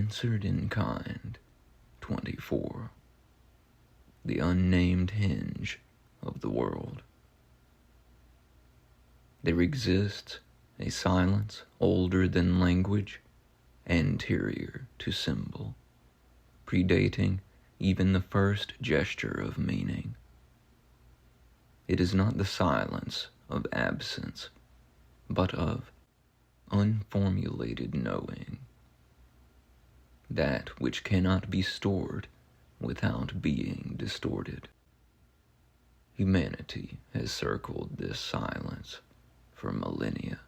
Answered in kind. 24. The unnamed hinge of the world. There exists a silence older than language, anterior to symbol, predating even the first gesture of meaning. It is not the silence of absence, but of unformulated knowing, that which cannot be stored without being distorted. Humanity has circled this silence for millennia,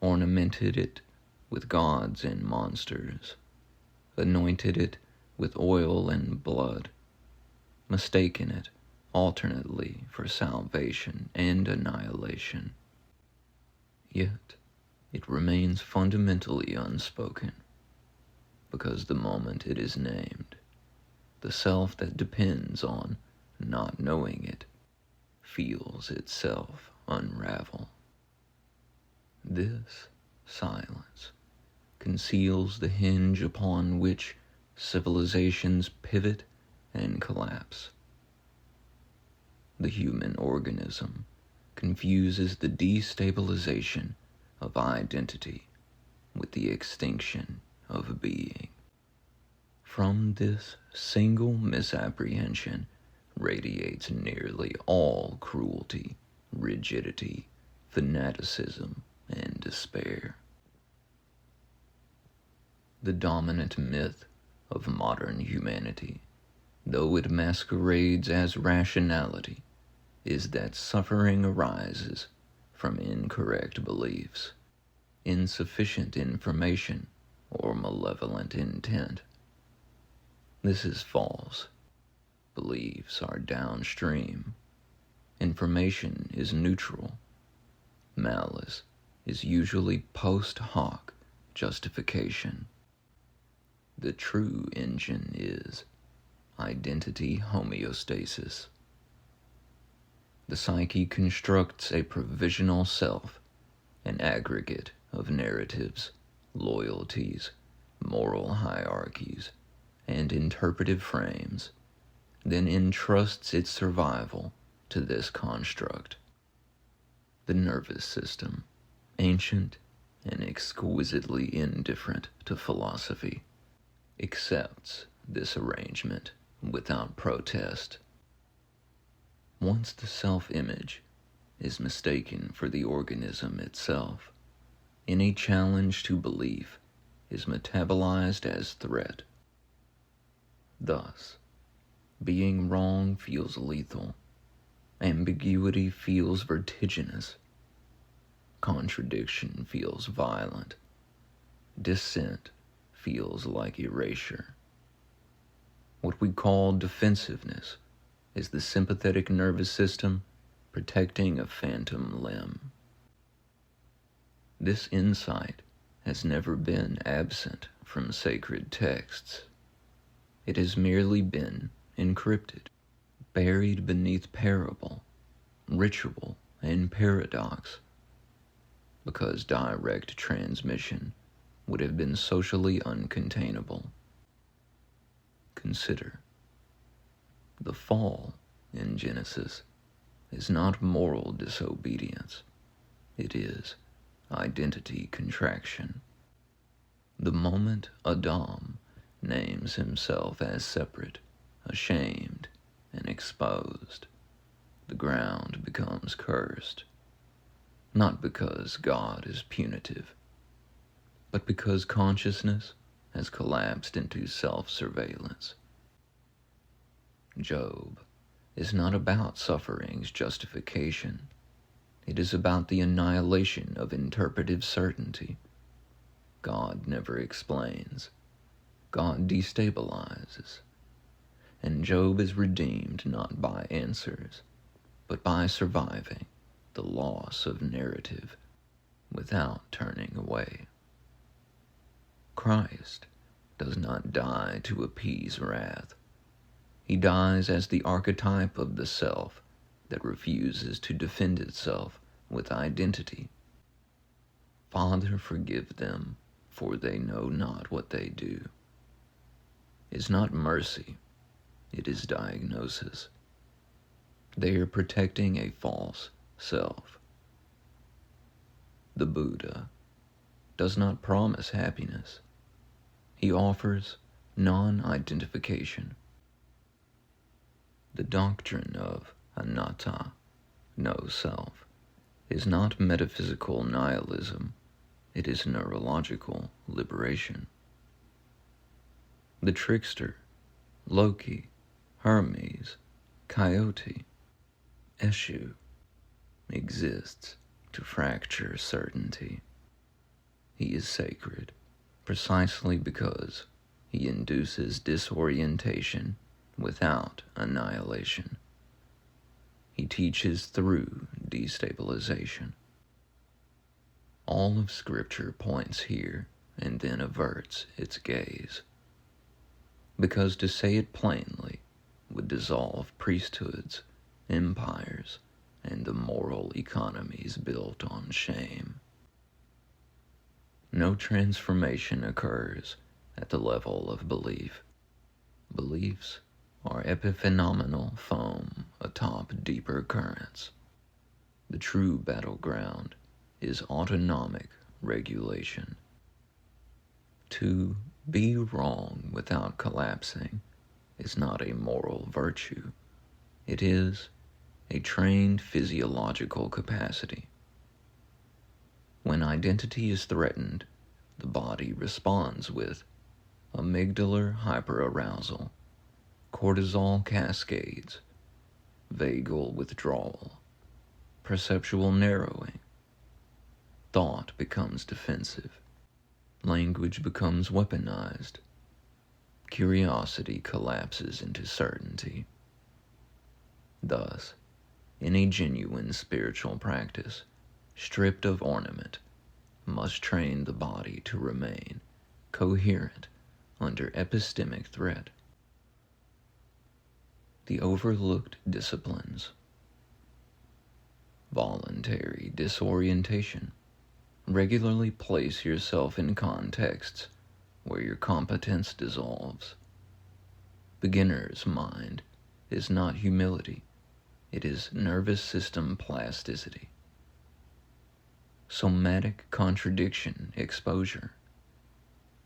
ornamented it with gods and monsters, anointed it with oil and blood, mistaken it alternately for salvation and annihilation. Yet it remains fundamentally unspoken, because the moment it is named, the self that depends on not knowing it feels itself unravel. This silence conceals the hinge upon which civilizations pivot and collapse. The human organism confuses the destabilization of identity with the extinction of being. From this single misapprehension radiates nearly all cruelty, rigidity, fanaticism, and despair. The dominant myth of modern humanity, though it masquerades as rationality, is that suffering arises from incorrect beliefs, insufficient information, or malevolent intent. This is false. Beliefs are downstream. Information is neutral. Malice is usually post hoc justification. The true engine is identity homeostasis. The psyche constructs a provisional self, an aggregate of narratives, loyalties, moral hierarchies, and interpretive frames, then entrusts its survival to this construct. The nervous system, ancient and exquisitely indifferent to philosophy, accepts this arrangement without protest. Once the self-image is mistaken for the organism itself, any challenge to belief is metabolized as threat. Thus, being wrong feels lethal, ambiguity feels vertiginous, contradiction feels violent, dissent feels like erasure. What we call defensiveness is the sympathetic nervous system protecting a phantom limb. This insight has never been absent from sacred texts. It has merely been encrypted, buried beneath parable, ritual, and paradox, because direct transmission would have been socially uncontainable. Consider, the fall in Genesis is not moral disobedience. It is identity contraction. The moment Adam names himself as separate, ashamed, and exposed, the ground becomes cursed, not because God is punitive, but because consciousness has collapsed into self-surveillance. Job is not about suffering's justification. It is about the annihilation of interpretive certainty. God never explains. God destabilizes. And Job is redeemed not by answers, but by surviving the loss of narrative without turning away. Christ does not die to appease wrath. He dies as the archetype of the self that refuses to defend itself with identity. Father, forgive them, for they know not what they do, is not mercy, it is diagnosis. They are protecting a false self. The Buddha does not promise happiness. He offers non-identification. The doctrine of anatta, no self, is not metaphysical nihilism, it is neurological liberation. The trickster, Loki, Hermes, Coyote, Xxiv, exists to fracture certainty. He is sacred precisely because he induces disorientation without annihilation. He teaches through destabilization. All of Scripture points here and then averts its gaze, because to say it plainly would dissolve priesthoods, empires, and the moral economies built on shame. No transformation occurs at the level of belief. Beliefs are epiphenomenal foam atop deeper currents. The true battleground is autonomic regulation. To be wrong without collapsing is not a moral virtue. It is a trained physiological capacity. When identity is threatened, the body responds with amygdalar hyperarousal, cortisol cascades, vagal withdrawal, perceptual narrowing. Thought becomes defensive. Language becomes weaponized. Curiosity collapses into certainty. Thus, in a genuine spiritual practice, stripped of ornament, must train the body to remain coherent under epistemic threat. The overlooked disciplines. Voluntary disorientation. Regularly place yourself in contexts where your competence dissolves. Beginner's mind is not humility, it is nervous system plasticity. Somatic contradiction exposure.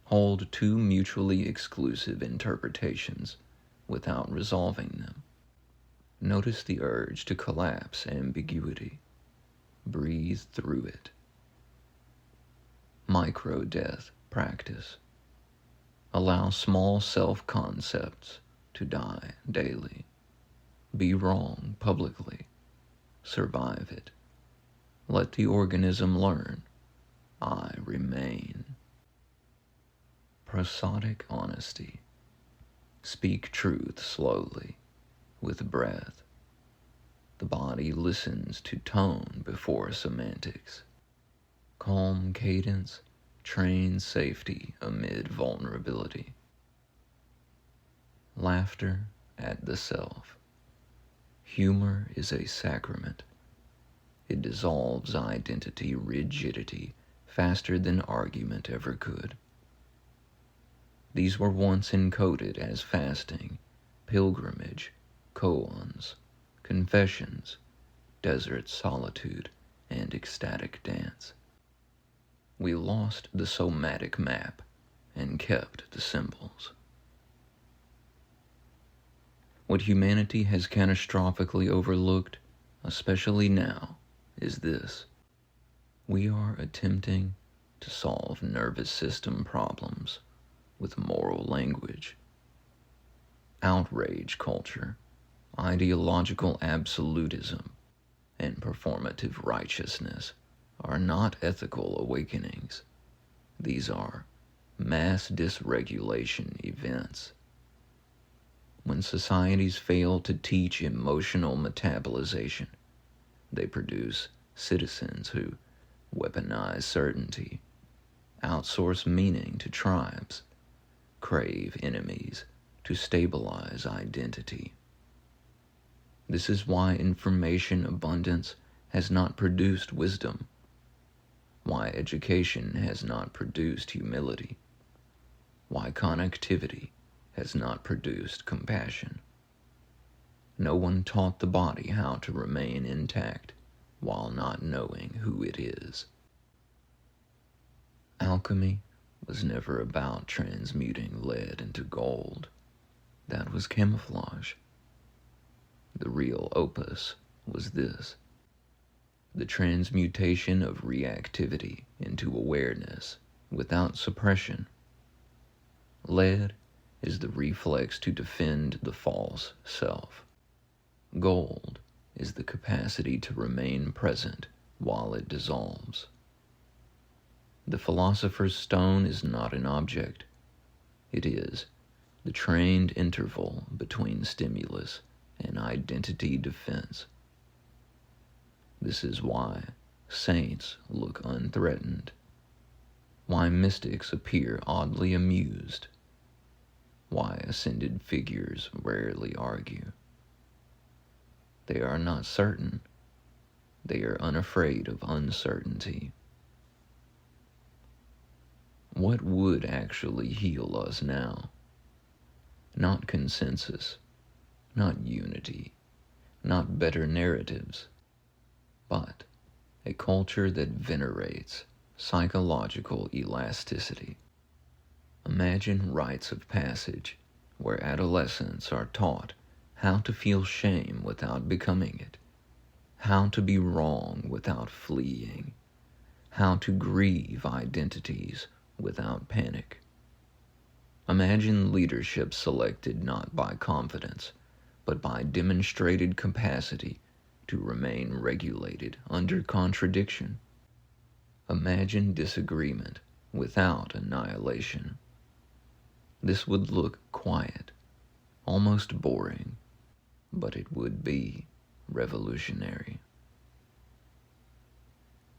Hold two mutually exclusive interpretations without resolving them. Notice the urge to collapse ambiguity. Breathe through it. Micro-death practice. Allow small self-concepts to die daily. Be wrong publicly. Survive it. Let the organism learn. I remain. Prosodic honesty. Speak truth slowly, with breath. The body listens to tone before semantics. Calm cadence trains safety amid vulnerability. Laughter at the self. Humor is a sacrament. It dissolves identity rigidity faster than argument ever could. These were once encoded as fasting, pilgrimage, koans, confessions, desert solitude, and ecstatic dance. We lost the somatic map and kept the symbols. What humanity has catastrophically overlooked, especially now, is this. We are attempting to solve nervous system problems with moral language. Outrage culture, ideological absolutism, and performative righteousness are not ethical awakenings. These are mass dysregulation events. When societies fail to teach emotional metabolization, they produce citizens who weaponize certainty, outsource meaning to tribes, crave enemies to stabilize identity. This is why information abundance has not produced wisdom. why education has not produced humility, why connectivity has not produced compassion. No one taught the body how to remain intact while not knowing who it is. Alchemy was never about transmuting lead into gold. That was camouflage. The real opus was this: the transmutation of reactivity into awareness without suppression. Lead is the reflex to defend the false self. Gold is the capacity to remain present while it dissolves. The philosopher's stone is not an object. It is the trained interval between stimulus and identity defense. This is why saints look unthreatened, why mystics appear oddly amused, why ascended figures rarely argue. They are not certain. They are unafraid of uncertainty. What would actually heal us now? Not consensus, not unity, not better narratives, but a culture that venerates psychological elasticity. Imagine rites of passage where adolescents are taught how to feel shame without becoming it, how to be wrong without fleeing, how to grieve identities without panic. Imagine leadership selected not by confidence, but by demonstrated capacity to remain regulated under contradiction. Imagine disagreement without annihilation. This would look quiet, almost boring, but it would be revolutionary.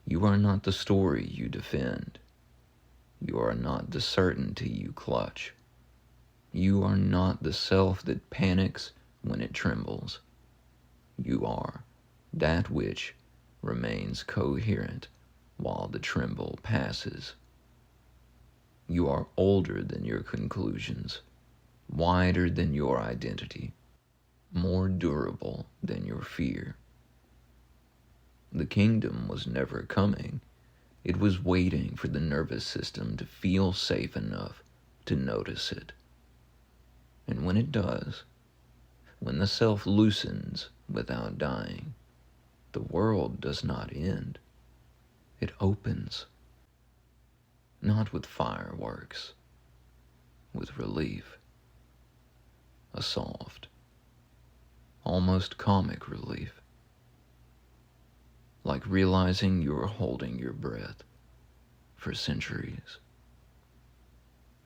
You are not the story you defend. You are not the certainty you clutch. You are not the self that panics when it trembles. You are that which remains coherent while the tremble passes. You are older than your conclusions, wider than your identity, more durable than your fear. The kingdom was never coming. It was waiting for the nervous system to feel safe enough to notice it. And when it does, when the self loosens without dying, the world does not end. It opens. Not with fireworks, with relief. A soft, almost comic relief. Like realizing you are holding your breath for centuries,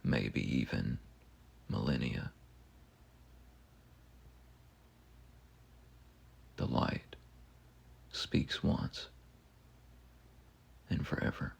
maybe even millennia. The light speaks once and forever.